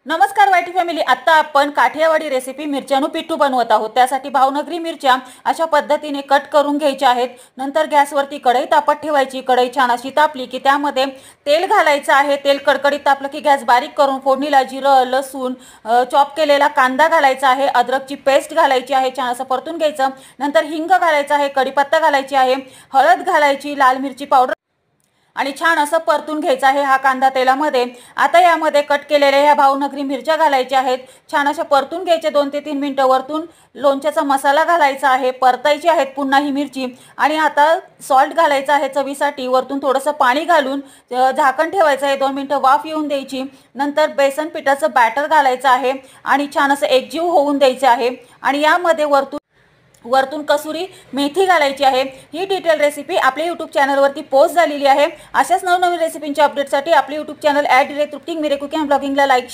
नमस्कार YT family. आता आपण काठियावाडी रेसिपी मिरच्यानु पिट्टू बनवत आहोत। त्यासाठी भावनगरी मिरच्या अशा पद्धतीने कट करून घ्यायच्या आहेत। नंतर गॅसवरती कढई तापत ठेवायची। कढई छान अशी तापली की त्यामध्ये तेल घालायचं आहे। तेल कडकडीत तापलं की गॅस बारीक करून फोडणीला जिरं, लसूण, चॉप केलेला कांदा घालायचा आहे। अद्रकची पेस्ट घालायची आहे। छान असं परतून घ्यायचं। नंतर हिंग घालायचं आहे, कढीपत्ता घालायची आहे, हळद घालायची, लाल मिरची पावडर आणि छान असं परतून घ्यायचं आहे हा कांदा तेलामध्ये। आता यामध्ये कट केलेल्या ह्या भावनगरी मिरच्या घालायच्या आहेत। छान अशा परतून घ्यायचे 2 ते 3 मिनिटं। वरतून लोणच्याचा मसाला घालायचा आहे, परतायची आहेत पुन्हा ही मिरची। आणि आता सॉल्ट घालायचं आहे चवीसाठी। वरतून थोडंसं पाणी घालून झाकण ठेवायचं आहे, 2 मिनिटं वाफ येऊन द्यायची। नंतर बेसन पिठाचं बॅटर घालायचं आहे आणि छान असं एकजीव होऊन द्यायचं आहे। आणि यामध्ये वरतून कसुरी मेथी घालायची आहे। ही डिटेल रेसिपी आपल्या यूट्यूब चॅनलवरती पोस्ट झालेली आहे। अशाच नवनवीन रेसिपींच्या अपडेटसाठी आपले यूट्यूब चॅनल @तृप्ती मीरे कुकिंग ब्लॉगिंगला लाईक